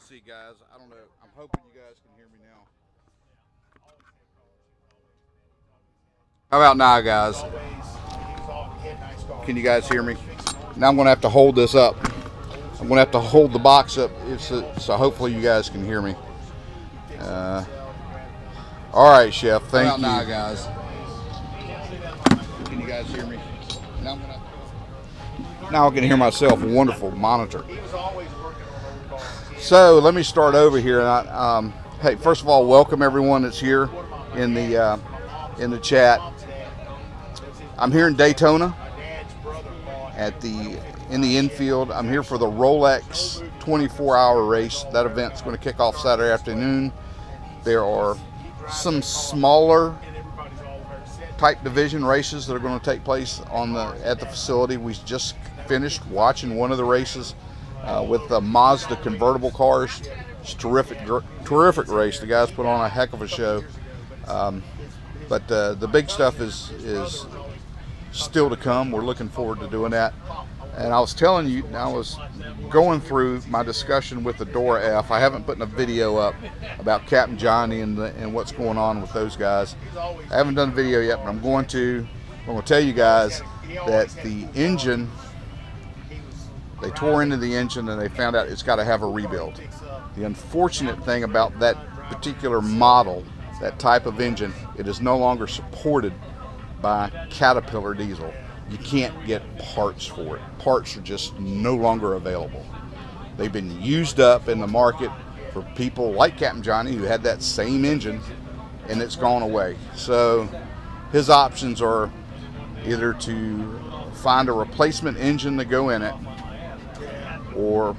see, guys. I don't know. I'm hoping you guys can hear me now. How about now, guys? Can you guys hear me? Now I'm going to have to hold this up. I'm going to have to hold the box up so hopefully you guys can hear me. All right, Chef. Thank you. Now, guys. Can you guys hear me? Now I can hear myself. Wonderful monitor. So let me start over here. Hey, first of all, welcome everyone that's here in the chat. I'm here in Daytona in the infield. I'm here for the Rolex 24-hour race. That event's going to kick off Saturday afternoon. There are some smaller type division races that are going to take place at the facility. We just finished watching one of the races with the Mazda convertible cars. It's terrific race. The guys put on a heck of a show. But the big stuff is still to come. We're looking forward to doing that. And I was telling you, I was going through my discussion with the Dora F. I haven't put a video up about Captain Johnny and what's going on with those guys. I haven't done a video yet, but I'm going to tell you guys that the engine, they tore into the engine and they found out it's got to have a rebuild. The unfortunate thing about that particular model, that type of engine, it is no longer supported by Caterpillar diesel. You can't get parts for it. Parts are just no longer available. They've been used up in the market for people like Captain Johnny who had that same engine, and it's gone away. So his options are either to find a replacement engine to go in it, or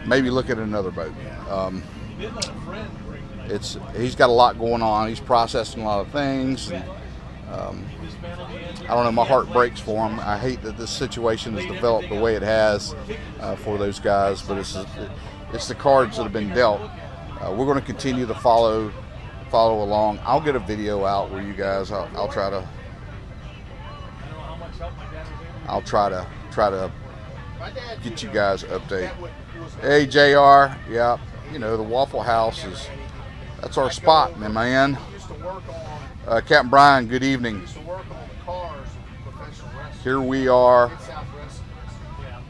maybe look at another boat. He's got a lot going on. He's processing a lot of things. And, I don't know, my heart breaks for him. I hate that this situation has developed the way it has for those guys, but it's the cards that have been dealt. We're going to continue to follow along. I'll get a video out where you guys, I'll try to get you guys an update. Hey JR, yeah, you know, the Waffle House that's our spot, man. Captain Brian, good evening. Here we are.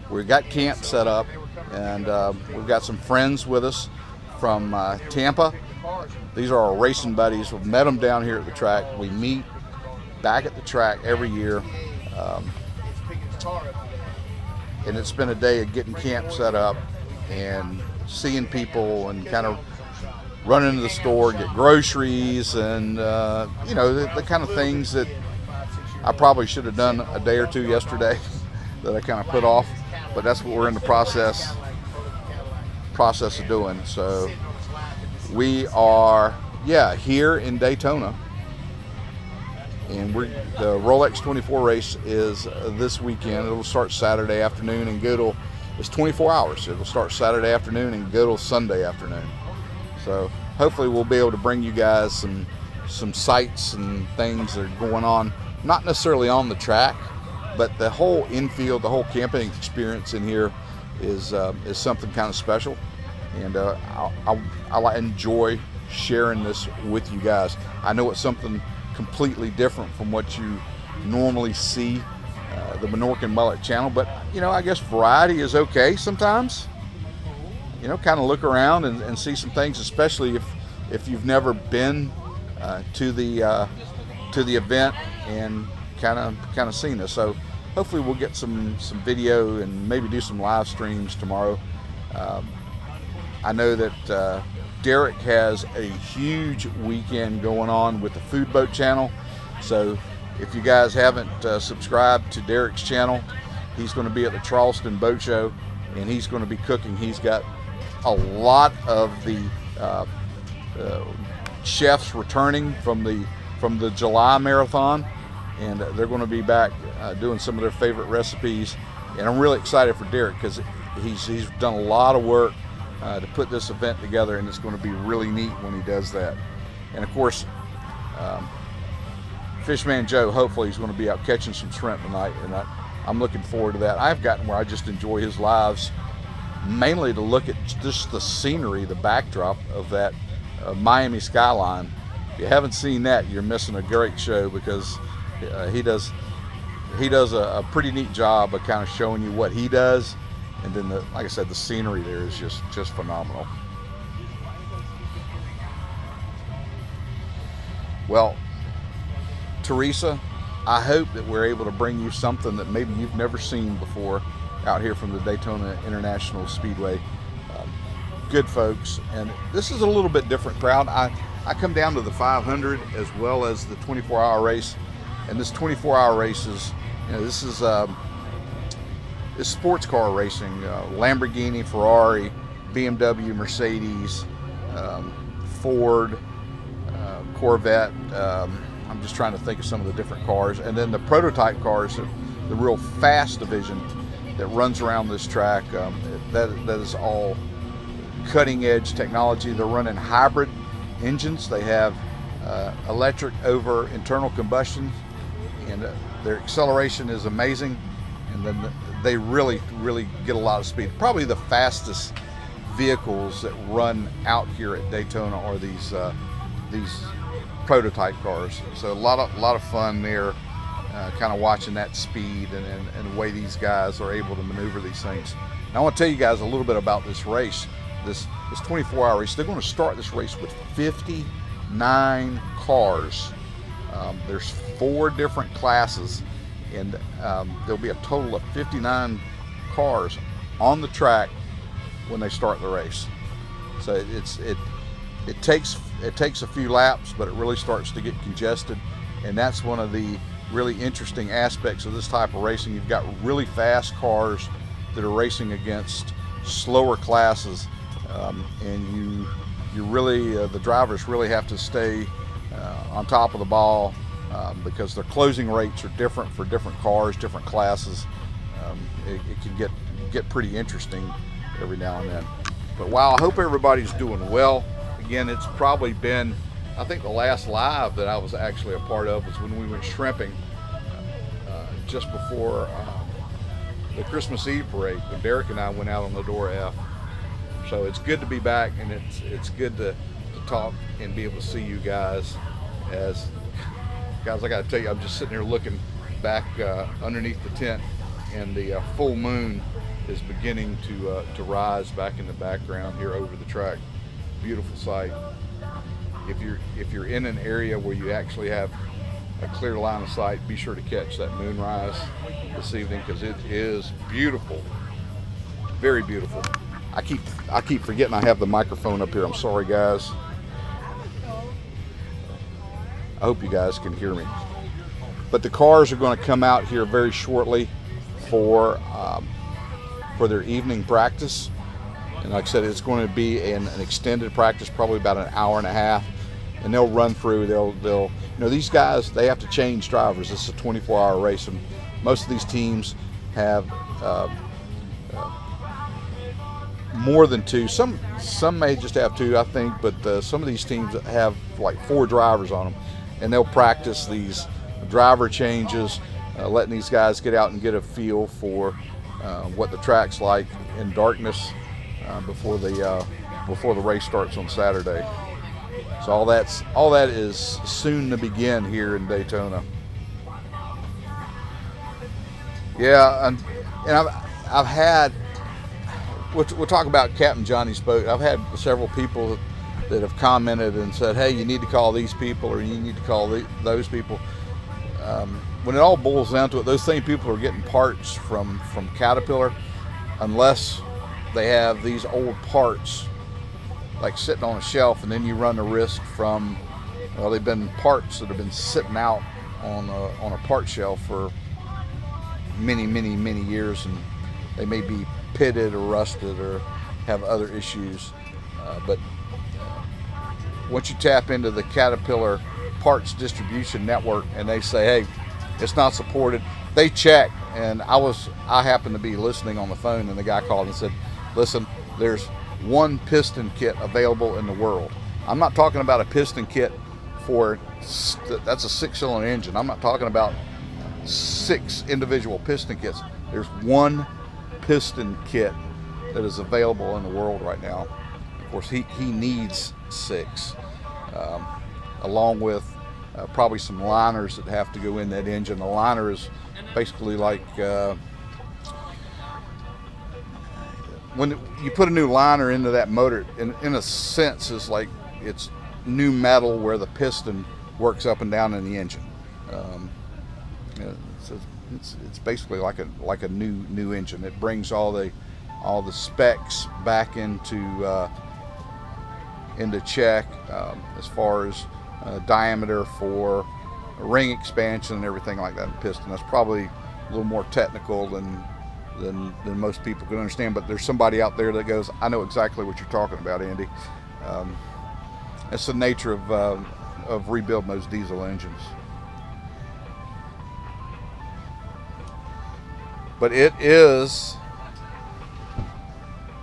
We've got camp set up, and we've got some friends with us from Tampa. These are our racing buddies. We've met them down here at the track. We meet back at the track every year. And it's been a day of getting camp set up and seeing people and kind of run into the store, get groceries, and you know, the kind of things that I probably should have done a day or two yesterday that I kind of put off, but that's what we're in the process of doing. So we are, here in Daytona, and the Rolex 24 race is this weekend. It'll start Saturday afternoon and go till, it's 24 hours. It'll start Saturday afternoon and go till Sunday afternoon. So hopefully we'll be able to bring you guys some sights and things that are going on, not necessarily on the track, but the whole infield, the whole camping experience in here is something kind of special, and I enjoy sharing this with you guys. I know it's something completely different from what you normally see the Menorcan Mullet channel, but you know, I guess variety is okay sometimes. You know, kind of look around and see some things, especially if you've never been to the event and kind of seen this. So hopefully we'll get some video and maybe do some live streams tomorrow. I know that Derek has a huge weekend going on with the Food Boat channel. So if you guys haven't subscribed to Derek's channel, he's going to be at the Charleston Boat Show, and he's going to be cooking. He's got a lot of the chefs returning from the July marathon, and they're going to be back doing some of their favorite recipes. And I'm really excited for Derek because he's done a lot of work to put this event together, and it's going to be really neat when he does that. And of course, Fishman Joe, hopefully he's going to be out catching some shrimp tonight, and I'm looking forward to that. I've gotten where I just enjoy his lives mainly to look at just the scenery, the backdrop of that Miami skyline. If you haven't seen that, you're missing a great show, because he does a pretty neat job of kind of showing you what he does, and then like I said, the scenery there is just phenomenal. Well, Teresa, I hope that we're able to bring you something that maybe you've never seen before out here from the Daytona International Speedway. Good folks, and this is a little bit different crowd. I come down to the 500 as well as the 24-hour race, and this 24-hour race is, this is sports car racing, Lamborghini, Ferrari, BMW, Mercedes, Ford, Corvette. I'm just trying to think of some of the different cars, and then the prototype cars, the real fast division that runs around this track. That is all cutting edge technology. They're running hybrid engines. They have electric over internal combustion, and their acceleration is amazing, and then they really get a lot of speed. Probably the fastest vehicles that run out here at Daytona are these prototype cars. So a lot of fun there, kind of watching that speed and the way these guys are able to maneuver these things. Now I want to tell you guys a little bit about this race, this 24-hour race. They're going to start this race with 59 cars. There's 4 different classes, and there'll be a total of 59 cars on the track when they start the race. So it takes a few laps, but it really starts to get congested, and that's one of the really interesting aspects of this type of racing. You've got really fast cars that are racing against slower classes, and you really the drivers really have to stay on top of the ball, because their closing rates are different for different cars, different classes. It can get pretty interesting every now and then. But wow, I hope everybody's doing well. Again, it's probably been, I think the last live that I was actually a part of was when we went shrimping just before the Christmas Eve parade, when Derek and I went out on the Door F. So it's good to be back, and it's good to talk and be able to see you guys. As guys, I got to tell you, I'm just sitting here looking back underneath the tent, and the full moon is beginning to rise back in the background here over the track. Beautiful sight. If you're in an area where you actually have a clear line of sight, be sure to catch that moonrise this evening, because it is beautiful, very beautiful. I keep forgetting I have the microphone up here. I'm sorry, guys. I hope you guys can hear me. But the cars are going to come out here very shortly for their evening practice. And like I said, it's going to be an extended practice, probably about an hour and a half, and they'll run through. They'll these guys, they have to change drivers. This is a 24-hour race, and most of these teams have more than 2. Some may just have 2, I think, but some of these teams have like 4 drivers on them, and they'll practice these driver changes, letting these guys get out and get a feel for what the track's like in darkness before the race starts on Saturday. So all that is soon to begin here in Daytona. Yeah, and I've had, we'll talk about Captain Johnny's boat. I've had several people that have commented and said, hey, you need to call these people, or you need to call those people. When it all boils down to it, those same people are getting parts from Caterpillar, unless they have these old parts like sitting on a shelf, and then you run the risk from, well, they've been parts that have been sitting out on a part shelf for many years, and they may be pitted or rusted or have other issues. But once you tap into the Caterpillar parts distribution network and they say, hey, it's not supported, they check. And I happened to be listening on the phone, and the guy called and said, listen, there's 1 piston kit available in the world. I'm not talking about a piston kit that's a 6-cylinder engine. I'm not talking about 6 individual piston kits. There's 1 piston kit that is available in the world right now. Of course, he needs 6, along with probably some liners that have to go in that engine. The liner is basically like when you put a new liner into that motor, in a sense, is like it's new metal where the piston works up and down in the engine. So it's basically like a new engine. It brings all the specs back into check, as far as diameter for ring expansion and everything like that in piston. That's probably a little more technical than most people can understand, but there's somebody out there that goes, I know exactly what you're talking about, Andy. It's the nature of rebuilding those diesel engines. But it is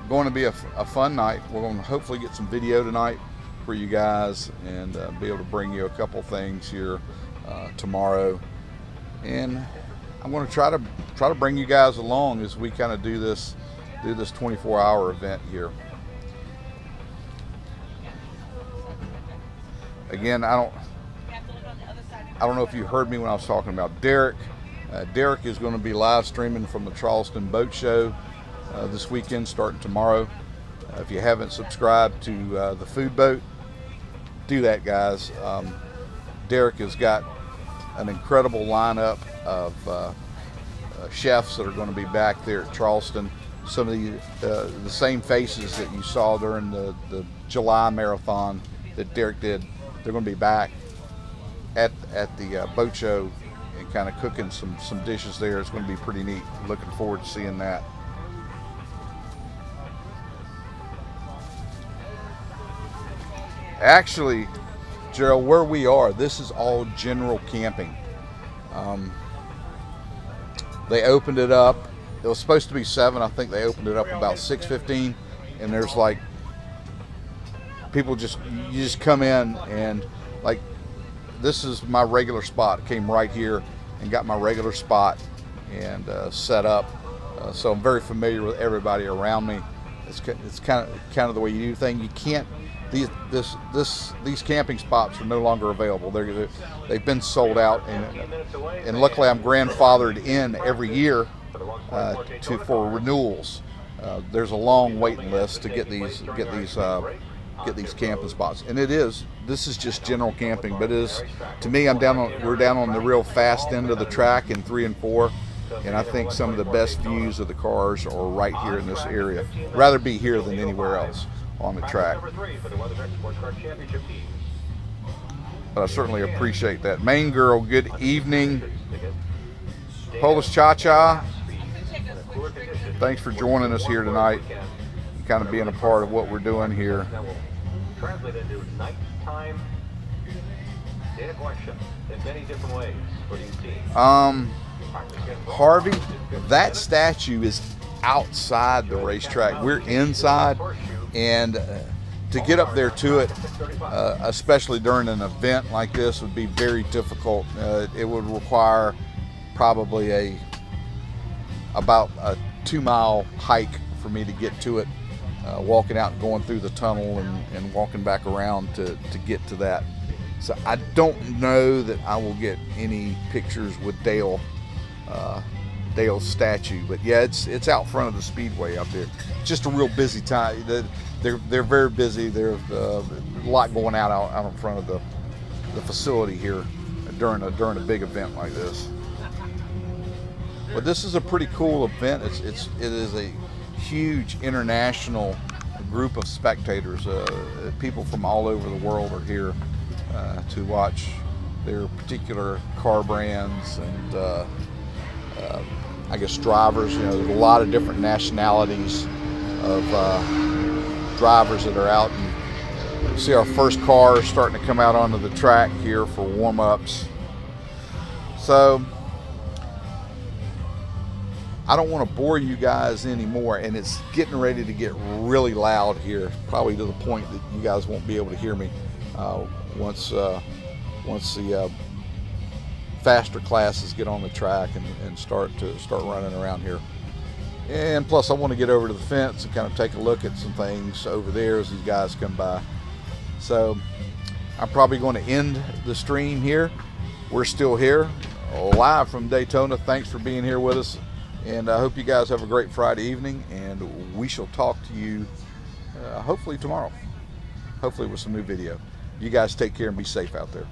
going to be a fun night. We're going to hopefully get some video tonight for you guys, and be able to bring you a couple things here tomorrow. And I'm going to try to bring you guys along as we kind of do this 24-hour event here. Again, I don't know if you heard me when I was talking about Derek. Derek is going to be live streaming from the Charleston Boat Show this weekend, starting tomorrow. If you haven't subscribed to the Food Boat, do that, guys. Derek has got an incredible lineup of chefs that are going to be back there at Charleston. Some of the same faces that you saw during the July marathon that Derek did, they're going to be back at the boat show and kind of cooking some dishes there. It's going to be pretty neat. Looking forward to seeing that. Actually, Gerald, where we are, this is all general camping. They opened it up. It was supposed to be 7. I think they opened it up about 6:15, and there's like people you just come in, and like, this is my regular spot. I came right here and got my regular spot and set up. So I'm very familiar with everybody around me. It's kind of the way you do things. You can't. These camping spots are no longer available. They've been sold out, and luckily I'm grandfathered in every year for renewals. There's a long waiting list to get these camping spots, and this is just general camping. But to me, we're down on the real fast end of the track in 3 and 4, and I think some of the best views of the cars are right here in this area. Rather be here than anywhere else on the track. But I certainly appreciate that. Main Girl, good evening. Polish Cha-Cha, thanks for joining us here tonight, kind of being a part of what we're doing here. Harvey, that statue is outside the racetrack. We're inside, and to get up there to it, especially during an event like this, would be very difficult. It would require probably about a 2-mile hike for me to get to it, walking out and going through the tunnel and walking back around to get to that. So I don't know that I will get any pictures with Dale's statue, but yeah, it's out front of the speedway out there. Just a real busy time. They're very busy. There's a lot going out in front of the facility here during a big event like this. But this is a pretty cool event. It is a huge international group of spectators. People from all over the world are here to watch their particular car brands and I guess drivers. You know, there's a lot of different nationalities of drivers that are out. And you see our first car starting to come out onto the track here for warm-ups. So I don't want to bore you guys anymore, and it's getting ready to get really loud here, probably to the point that you guys won't be able to hear me once the faster classes get on the track and start running around here. And plus I want to get over to the fence and kind of take a look at some things over there as these guys come by. So I'm probably going to end the stream here. We're still here live from Daytona. Thanks for being here with us, and I hope you guys have a great Friday evening, and we shall talk to you hopefully tomorrow, hopefully with some new video. You guys take care and be safe out there.